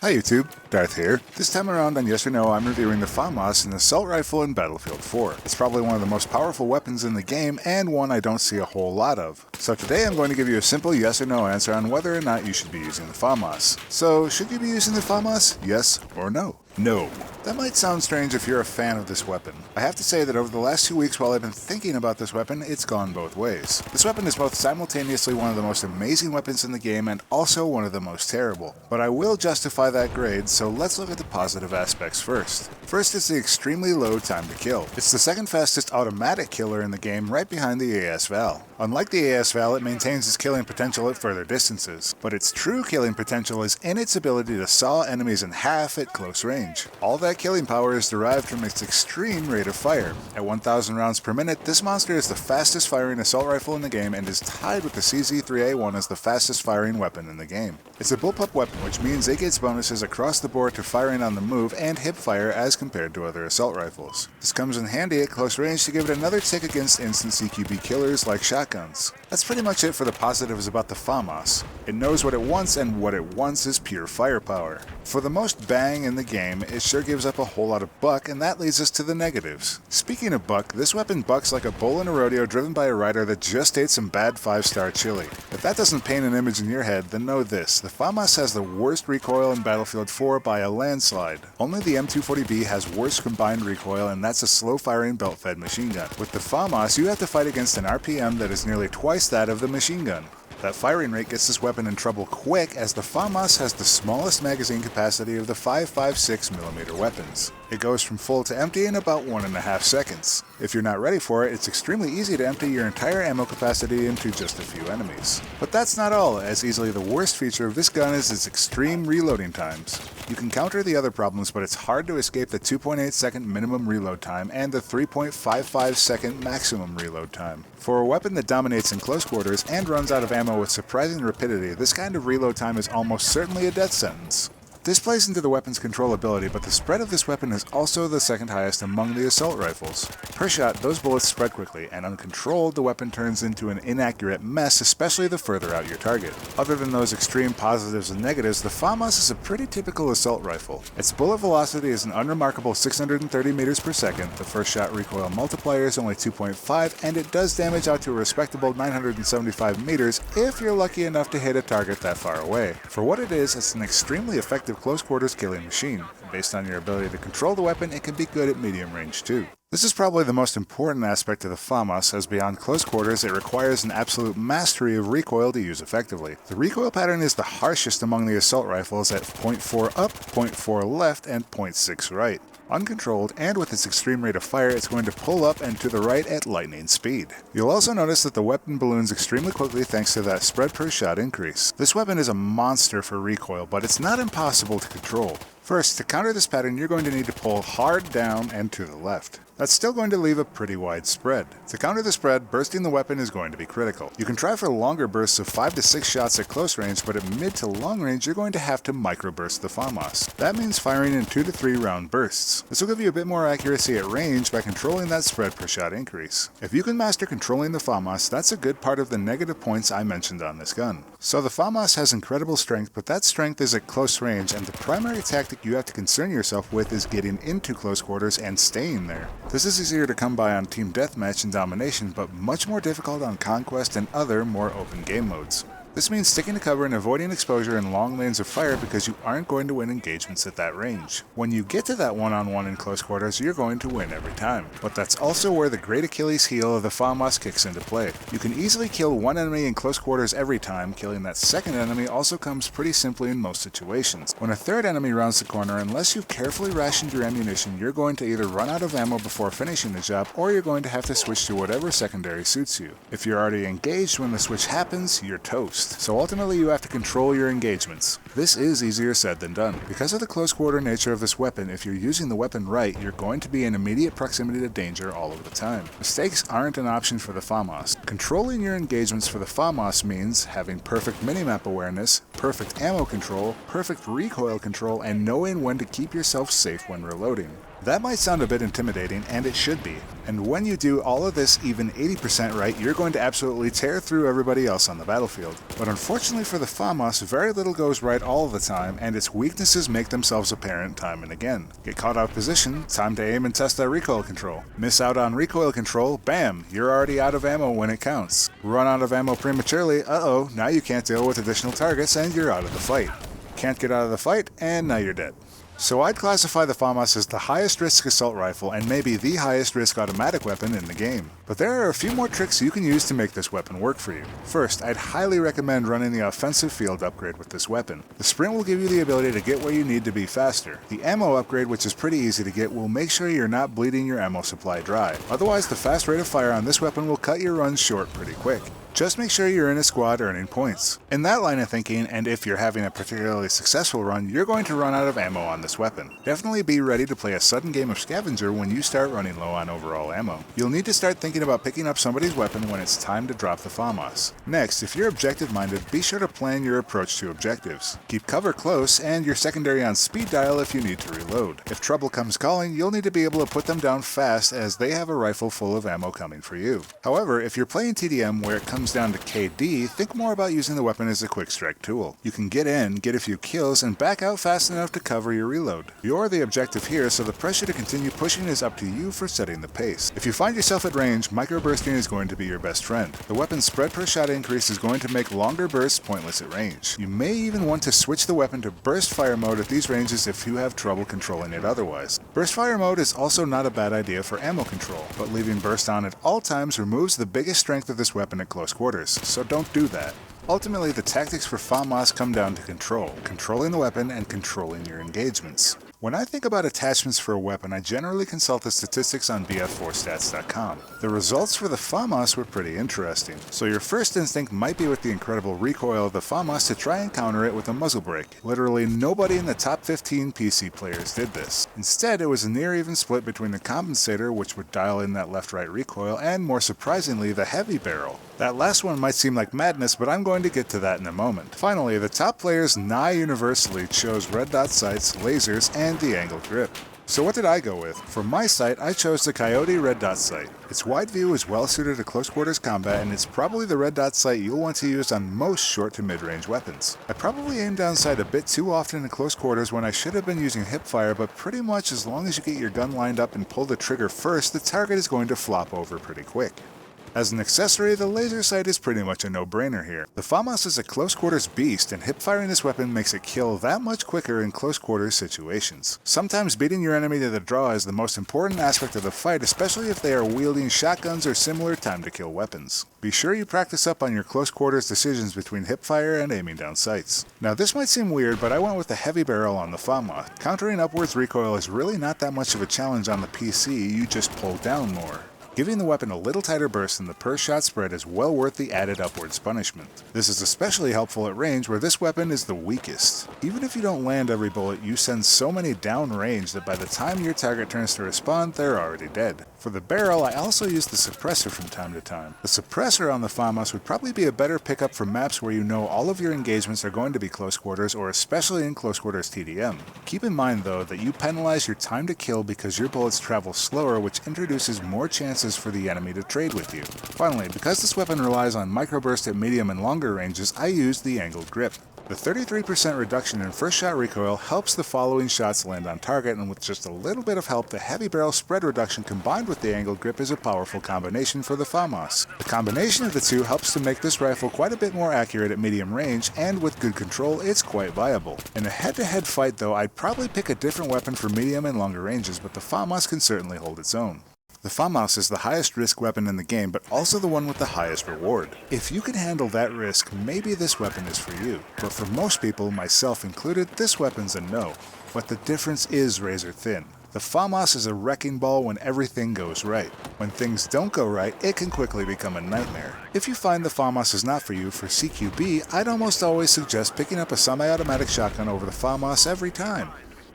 Hi YouTube, Darth here. This time around on Yes or No, I'm reviewing the FAMAS, an assault rifle in Battlefield 4. It's probably one of the most powerful weapons in the game, and one I don't see a whole lot of. So today I'm going to give you a simple yes or no answer on whether or not you should be using the FAMAS. So, should you be using the FAMAS? Yes or no? No. That might sound strange if you're a fan of this weapon. I have to say that over the last 2 weeks while I've been thinking about this weapon, it's gone both ways. This weapon is both simultaneously one of the most amazing weapons in the game and also one of the most terrible. But I will justify that grade, so let's look at the positive aspects first. First is the extremely low time to kill. It's the second fastest automatic killer in the game, right behind the AS-Val. Unlike the AS-Val, it maintains its killing potential at further distances, but its true killing potential is in its ability to saw enemies in half at close range. All that killing power is derived from its extreme rate of fire. At 1,000 rounds per minute, this monster is the fastest firing assault rifle in the game and is tied with the CZ3A1 as the fastest firing weapon in the game. It's a bullpup weapon, which means it gets bonuses across the board to firing on the move and hip fire as compared to other assault rifles. This comes in handy at close range to give it another tick against instant CQB killers like shotguns. That's pretty much it for the positives about the FAMAS. It knows what it wants, and what it wants is pure firepower. For the most bang in the game, it sure gives up a whole lot of buck, and that leads us to the negatives. Speaking of buck, this weapon bucks like a bull in a rodeo driven by a rider that just ate some bad 5-star chili. If that doesn't paint an image in your head, then know this: the FAMAS has the worst recoil in Battlefield 4 by a landslide. Only the M240B has worse combined recoil, and that's a slow-firing belt-fed machine gun. With the FAMAS, you have to fight against an RPM that is nearly twice that of the machine gun. That firing rate gets this weapon in trouble quick, as the FAMAS has the smallest magazine capacity of the 5.56mm weapons. It goes from full to empty in about 1.5 seconds. If you're not ready for it, it's extremely easy to empty your entire ammo capacity into just a few enemies. But that's not all, as easily the worst feature of this gun is its extreme reloading times. You can counter the other problems, but it's hard to escape the 2.8 second minimum reload time and the 3.55 second maximum reload time. For a weapon that dominates in close quarters and runs out of ammo with surprising rapidity, this kind of reload time is almost certainly a death sentence. This plays into the weapon's controllability, but the spread of this weapon is also the second highest among the assault rifles. Per shot, those bullets spread quickly, and uncontrolled, the weapon turns into an inaccurate mess, especially the further out your target. Other than those extreme positives and negatives, the FAMAS is a pretty typical assault rifle. Its bullet velocity is an unremarkable 630 meters per second, the first shot recoil multiplier is only 2.5, and it does damage out to a respectable 975 meters if you're lucky enough to hit a target that far away. For what it is, it's an extremely effective close quarters killing machine. Based on your ability to control the weapon, it can be good at medium range too. This is probably the most important aspect of the FAMAS, as beyond close quarters, it requires an absolute mastery of recoil to use effectively. The recoil pattern is the harshest among the assault rifles at 0.4 up, 0.4 left, and 0.6 right. Uncontrolled, and with its extreme rate of fire, it's going to pull up and to the right at lightning speed. You'll also notice that the weapon balloons extremely quickly thanks to that spread per shot increase. This weapon is a monster for recoil, but it's not impossible to control. First, to counter this pattern, you're going to need to pull hard down and to the left. That's still going to leave a pretty wide spread. To counter the spread, bursting the weapon is going to be critical. You can try for longer bursts of 5 to 6 shots at close range, but at mid to long range you're going to have to microburst the FAMAS. That means firing in 2 to 3 round bursts. This will give you a bit more accuracy at range by controlling that spread per shot increase. If you can master controlling the FAMAS, that's a good part of the negative points I mentioned on this gun. So the FAMAS has incredible strength, but that strength is at close range, and the primary tactic you have to concern yourself with is getting into close quarters and staying there. This is easier to come by on Team Deathmatch and Domination, but much more difficult on Conquest and other more open game modes. This means sticking to cover and avoiding exposure in long lanes of fire because you aren't going to win engagements at that range. When you get to that one-on-one in close quarters, you're going to win every time. But that's also where the great Achilles heel of the FAMAS kicks into play. You can easily kill one enemy in close quarters every time. Killing that second enemy also comes pretty simply in most situations. When a third enemy rounds the corner, unless you've carefully rationed your ammunition, you're going to either run out of ammo before finishing the job, or you're going to have to switch to whatever secondary suits you. If you're already engaged when the switch happens, you're toast. So ultimately you have to control your engagements. This is easier said than done. Because of the close quarter nature of this weapon, if you're using the weapon right, you're going to be in immediate proximity to danger all of the time. Mistakes aren't an option for the FAMAS. Controlling your engagements for the FAMAS means having perfect minimap awareness, perfect ammo control, perfect recoil control, and knowing when to keep yourself safe when reloading. That might sound a bit intimidating, and it should be. And when you do all of this even 80% right, you're going to absolutely tear through everybody else on the battlefield. But unfortunately for the FAMAS, very little goes right all the time, and its weaknesses make themselves apparent time and again. Get caught out of position, time to aim and test that recoil control. Miss out on recoil control, bam, you're already out of ammo when it counts. Run out of ammo prematurely, uh-oh, now you can't deal with additional targets and you're out of the fight. Can't get out of the fight, and now you're dead. So I'd classify the FAMAS as the highest risk assault rifle and maybe the highest risk automatic weapon in the game. But there are a few more tricks you can use to make this weapon work for you. First, I'd highly recommend running the offensive field upgrade with this weapon. The sprint will give you the ability to get where you need to be faster. The ammo upgrade, which is pretty easy to get, will make sure you're not bleeding your ammo supply dry. Otherwise, the fast rate of fire on this weapon will cut your runs short pretty quick. Just make sure you're in a squad earning points. In that line of thinking, and if you're having a particularly successful run, you're going to run out of ammo on this weapon. Definitely be ready to play a sudden game of scavenger when you start running low on overall ammo. You'll need to start thinking about picking up somebody's weapon when it's time to drop the FAMAS. Next, if you're objective-minded, be sure to plan your approach to objectives. Keep cover close, and your secondary on speed dial if you need to reload. If trouble comes calling, you'll need to be able to put them down fast as they have a rifle full of ammo coming for you. However, if you're playing TDM where it comes down to KD, think more about using the weapon as a quick strike tool. You can get in, get a few kills, and back out fast enough to cover your reload. You're the objective here, so the pressure to continue pushing is up to you for setting the pace. If you find yourself at range, microbursting is going to be your best friend. The weapon's spread per shot increase is going to make longer bursts pointless at range. You may even want to switch the weapon to burst fire mode at these ranges if you have trouble controlling it otherwise. Burst fire mode is also not a bad idea for ammo control, but leaving burst on at all times removes the biggest strength of this weapon at close quarters, so don't do that. Ultimately, the tactics for FAMAS come down to controlling the weapon and controlling your engagements. When I think about attachments for a weapon, I generally consult the statistics on BF4stats.com. The results for the FAMAS were pretty interesting, so your first instinct might be with the incredible recoil of the FAMAS to try and counter it with a muzzle brake. Literally nobody in the top 15 PC players did this. Instead, it was a near even split between the compensator, which would dial in that left-right recoil, and more surprisingly, the heavy barrel. That last one might seem like madness, but I'm going to get to that in a moment. Finally, the top players nigh universally chose red dot sights, lasers, and the angled grip. So what did I go with? For my sight, I chose the Coyote red dot sight. Its wide view is well suited to close quarters combat, and it's probably the red dot sight you'll want to use on most short to mid-range weapons. I probably aimed down sight a bit too often in close quarters when I should have been using hip fire, but pretty much as long as you get your gun lined up and pull the trigger first, the target is going to flop over pretty quick. As an accessory, the laser sight is pretty much a no-brainer here. The FAMAS is a close quarters beast, and hip firing this weapon makes it kill that much quicker in close quarters situations. Sometimes beating your enemy to the draw is the most important aspect of the fight, especially if they are wielding shotguns or similar time-to-kill weapons. Be sure you practice up on your close quarters decisions between hip fire and aiming down sights. Now this might seem weird, but I went with the heavy barrel on the FAMAS. Countering upwards recoil is really not that much of a challenge on the PC, you just pull down more. Giving the weapon a little tighter burst in the per shot spread is well worth the added upwards punishment. This is especially helpful at range where this weapon is the weakest. Even if you don't land every bullet, you send so many down range that by the time your target turns to respond, they're already dead. For the barrel, I also use the suppressor from time to time. The suppressor on the FAMAS would probably be a better pickup for maps where you know all of your engagements are going to be close quarters, or especially in close quarters TDM. Keep in mind though that you penalize your time to kill because your bullets travel slower, which introduces more chances for the enemy to trade with you. Finally, because this weapon relies on microburst at medium and longer ranges, I used the angled grip. The 33% reduction in first shot recoil helps the following shots land on target, and with just a little bit of help, the heavy barrel spread reduction combined with the angled grip is a powerful combination for the FAMAS. The combination of the two helps to make this rifle quite a bit more accurate at medium range, and with good control, it's quite viable. In a head-to-head fight though, I'd probably pick a different weapon for medium and longer ranges, but the FAMAS can certainly hold its own. The FAMAS is the highest risk weapon in the game, but also the one with the highest reward. If you can handle that risk, maybe this weapon is for you. But for most people, myself included, this weapon's a no. But the difference is razor thin. The FAMAS is a wrecking ball when everything goes right. When things don't go right, it can quickly become a nightmare. If you find the FAMAS is not for you for CQB, I'd almost always suggest picking up a semi-automatic shotgun over the FAMAS every time.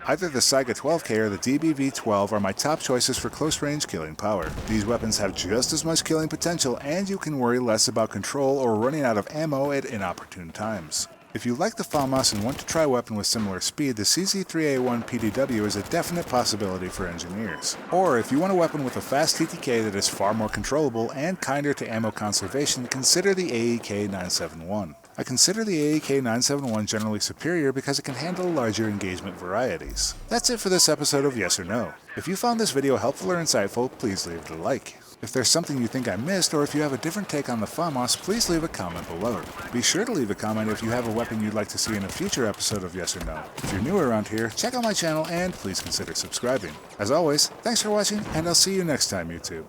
Either the Saiga 12K or the DBV-12 are my top choices for close-range killing power. These weapons have just as much killing potential, and you can worry less about control or running out of ammo at inopportune times. If you like the FAMAS and want to try a weapon with similar speed, the CZ3A1 PDW is a definite possibility for engineers. Or if you want a weapon with a fast TTK that is far more controllable and kinder to ammo conservation, consider the AEK-971. I consider the AEK-971 generally superior because it can handle larger engagement varieties. That's it for this episode of Yes or No. If you found this video helpful or insightful, please leave it a like. If there's something you think I missed, or if you have a different take on the FAMAS, please leave a comment below. Be sure to leave a comment if you have a weapon you'd like to see in a future episode of Yes or No. If you're new around here, check out my channel and please consider subscribing. As always, thanks for watching, and I'll see you next time, YouTube.